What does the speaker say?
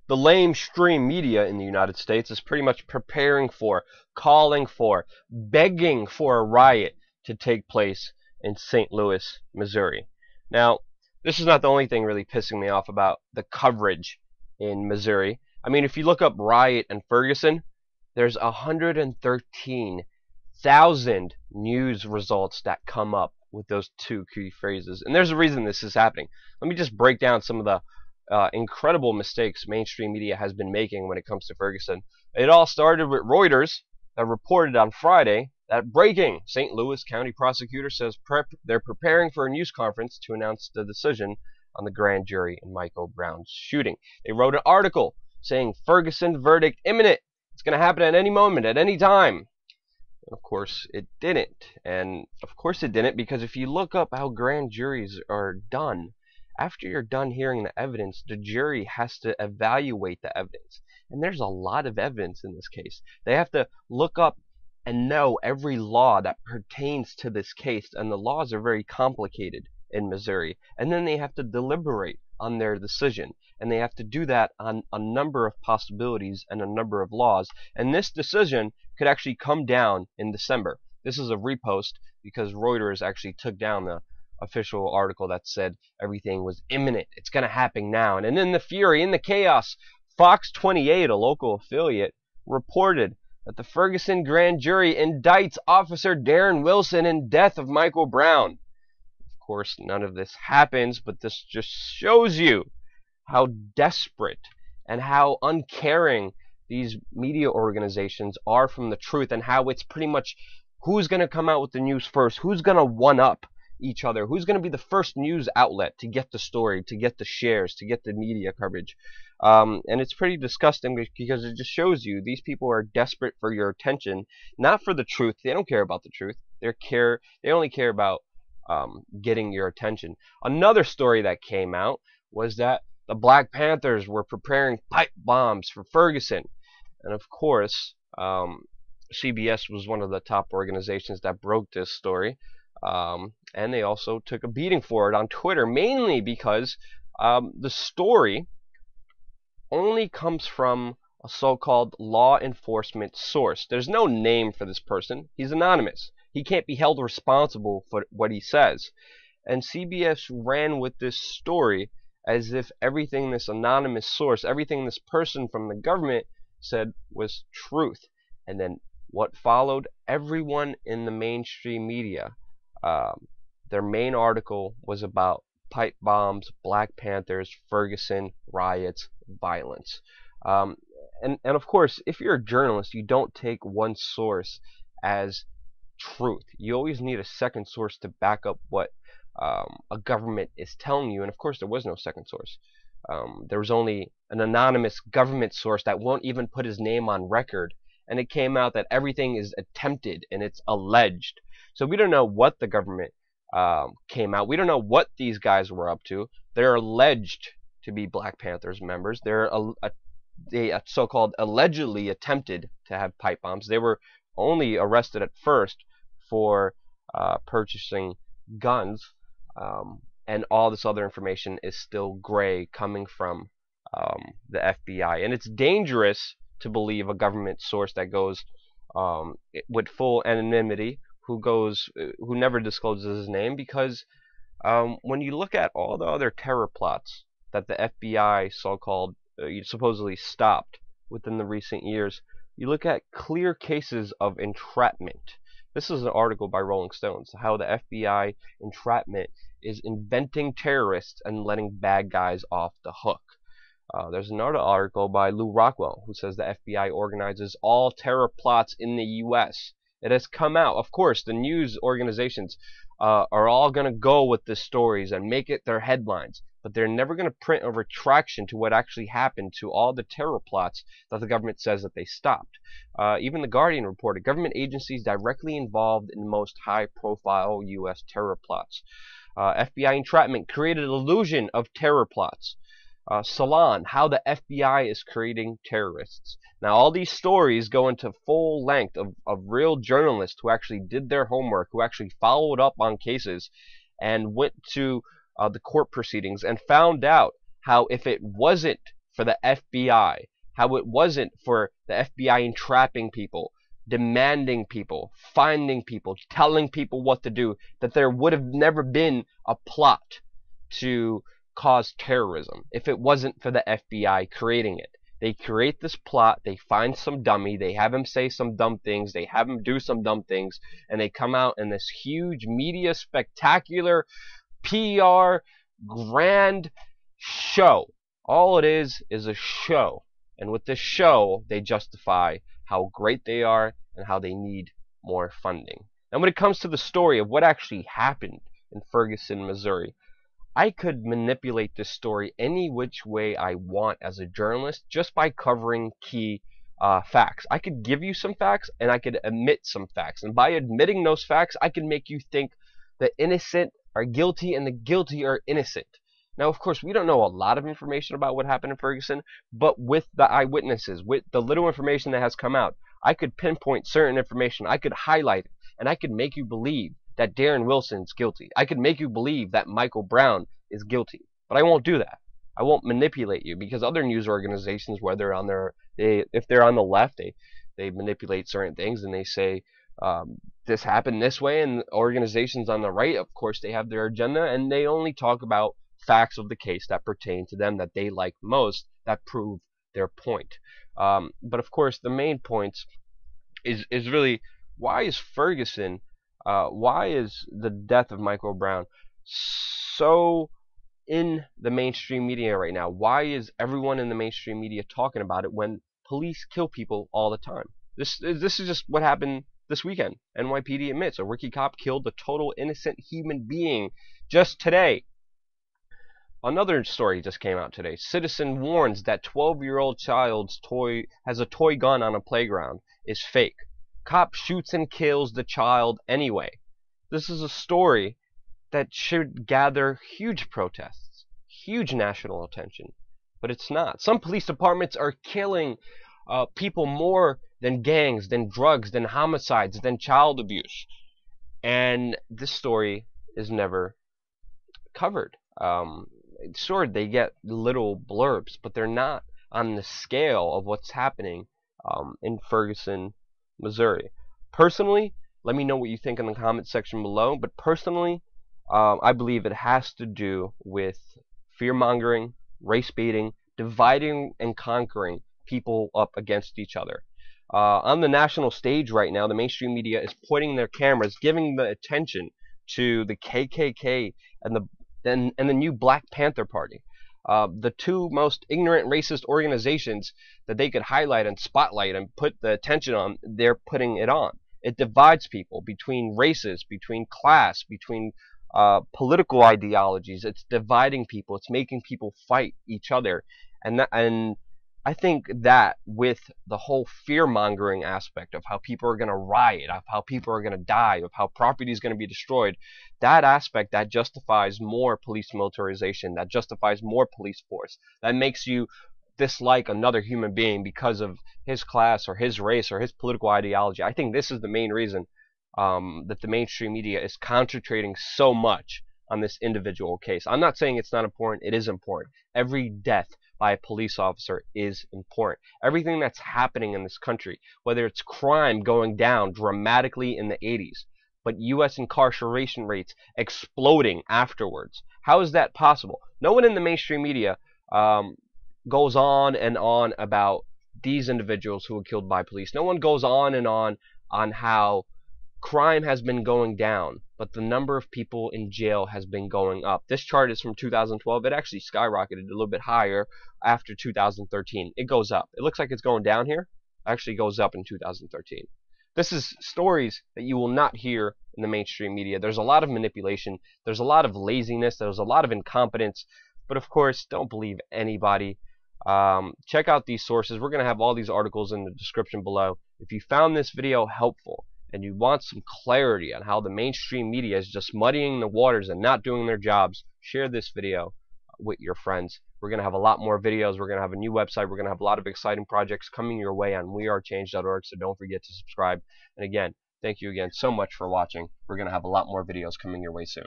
the lamestream media in the United States is pretty much preparing for, calling for, begging for a riot to take place in St. Louis, Missouri. Now, this is not the only thing really pissing me off about the coverage in Missouri. I mean, if you look up riot in Ferguson, there's 113,000 news results that come up with those two key phrases. And there's a reason this is happening. Let me just break down some of the incredible mistakes mainstream media has been making when it comes to Ferguson. It all started with Reuters that reported on Friday that breaking St. Louis County prosecutor says they're preparing for a news conference to announce the decision on the grand jury in Michael Brown's shooting. They wrote an article saying Ferguson verdict imminent. It's going to happen at any moment, at any time. And of course, it didn't. And of course it didn't, because if you look up how grand juries are done, after you're done hearing the evidence, the jury has to evaluate the evidence. And there's a lot of evidence in this case. They have to look up and know every law that pertains to this case. And the laws are very complicated in Missouri. And then they have to deliberate on their decision. And they have to do that on a number of possibilities and a number of laws. And this decision could actually come down in December. This is a repost because Reuters actually took down the official article that said everything was imminent. It's going to happen now. And in the fury, in the chaos, Fox 28, a local affiliate, reported that the Ferguson grand jury indicts Officer Darren Wilson in death of Michael Brown. Of course, none of this happens, but this just shows you how desperate and how uncaring these media organizations are from the truth, and how it's pretty much who's going to come out with the news first, who's going to one-up each other, who's going to be the first news outlet to get the story, to get the shares, to get the media coverage. And it's pretty disgusting because it just shows you these people are desperate for your attention, not for the truth. They don't care about the truth. They only care about getting your attention. Another story that came out was that the Black Panthers were preparing pipe bombs for Ferguson. And of course, CBS was one of the top organizations that broke this story. And they also took a beating for it on Twitter, mainly because the story only comes from a so-called law enforcement source. There's no name for this person. He's anonymous. He can't be held responsible for what he says. And CBS ran with this story as if everything this anonymous source, everything this person from the government said was truth. And then what followed? Everyone in the mainstream media, their main article was about pipe bombs, Black Panthers, Ferguson, riots, violence. And of course, if you're a journalist, you don't take one source as truth. You always need a second source to back up what a government is telling you. And of course, there was no second source. There was only an anonymous government source that won't even put his name on record. And it came out that everything is attempted and it's alleged. So we don't know what the government came out. We don't know what these guys were up to. They're alleged to be Black Panthers members. They so-called allegedly attempted to have pipe bombs. They were only arrested at first for purchasing guns, and all this other information is still gray coming from the FBI. And it's dangerous to believe a government source that goes with full anonymity, who never discloses his name, because when you look at all the other terror plots that the FBI so-called supposedly stopped within the recent years, you look at clear cases of entrapment. This is an article by Rolling Stones, how the FBI entrapment is inventing terrorists and letting bad guys off the hook. There's another article by Lou Rockwell who says the FBI organizes all terror plots in the U.S. It has come out. Of course, the news organizations are all going to go with the stories and make it their headlines, but they're never going to print a retraction to what actually happened to all the terror plots that the government says that they stopped. Even The Guardian reported government agencies directly involved in the most high-profile U.S. terror plots. FBI entrapment created an illusion of terror plots. Salon, how the FBI is creating terrorists. Now, all these stories go into full length of real journalists who actually did their homework, who actually followed up on cases and went to the court proceedings and found out how if it wasn't for the FBI, how it wasn't for the FBI entrapping people, demanding people, finding people, telling people what to do, that there would have never been a plot to cause terrorism if it wasn't for the FBI creating it. They create this plot, they find some dummy, they have him say some dumb things, they have him do some dumb things, and they come out in this huge media spectacular PR grand show. All it is a show. And with this show, they justify how great they are and how they need more funding. And when it comes to the story of what actually happened in Ferguson, Missouri, I could manipulate this story any which way I want as a journalist just by covering key facts. I could give you some facts and I could omit some facts. And by admitting those facts, I can make you think the innocent are guilty and the guilty are innocent. Now, of course, we don't know a lot of information about what happened in Ferguson, but with the eyewitnesses, with the little information that has come out, I could pinpoint certain information. I could highlight it, and I could make you believe that Darren Wilson's guilty. I could make you believe that Michael Brown is guilty. But I won't do that. I won't manipulate you, because other news organizations, whether on if they're on the left, they manipulate certain things and they say this happened this way, and organizations on the right, of course, they have their agenda and they only talk about facts of the case that pertain to them, that they like most, that prove their point. But of course, the main point is really, why is Ferguson, why is the death of Michael Brown so in the mainstream media right now? Why is everyone in the mainstream media talking about it when police kill people all the time? This is just what happened this weekend. NYPD admits a rookie cop killed a total innocent human being just today. Another story just came out today. Citizen warns that 12-year-old child's has a toy gun on a playground is fake. Cop shoots and kills the child anyway. This is a story that should gather huge protests, huge national attention, but it's not. Some police departments are killing people more than gangs, than drugs, than homicides, than child abuse, and this story is never covered. Sure, they get little blurbs, but they're not on the scale of what's happening in Ferguson, Missouri. Personally, let me know what you think in the comment section below, but personally, I believe it has to do with fear-mongering, race baiting, dividing and conquering people up against each other. On the national stage right now, the mainstream media is pointing their cameras, giving the attention to the KKK and the new Black Panther Party. The two most ignorant racist organizations that they could highlight and spotlight and put the attention on, they're putting it on. It divides people between races, between class, between political ideologies. It's dividing people. It's making people fight each other. And I think that with the whole fear-mongering aspect of how people are going to riot, of how people are going to die, of how property is going to be destroyed, that aspect, that justifies more police militarization, that justifies more police force, that makes you dislike another human being because of his class or his race or his political ideology. I think this is the main reason that the mainstream media is concentrating so much on this individual case. I'm not saying it's not important. It is important. Every death by a police officer is important. Everything that's happening in this country, whether it's crime going down dramatically in the 80s, but U.S. incarceration rates exploding afterwards. How is that possible? No one in the mainstream media goes on and on about these individuals who were killed by police. No one goes on and on how crime has been going down, but the number of people in jail has been going up. This chart is from 2012. It actually skyrocketed a little bit higher after 2013. It goes up. It looks like it's going down here. It actually goes up in 2013. This is stories that you will not hear in the mainstream media. There's a lot of manipulation. There's a lot of laziness. There's a lot of incompetence. But of course, don't believe anybody. Check out these sources. We're going to have all these articles in the description below. If you found this video helpful, and you want some clarity on how the mainstream media is just muddying the waters and not doing their jobs, share this video with your friends. We're going to have a lot more videos. We're going to have a new website. We're going to have a lot of exciting projects coming your way on wearechange.org, so don't forget to subscribe. And again, thank you again so much for watching. We're going to have a lot more videos coming your way soon.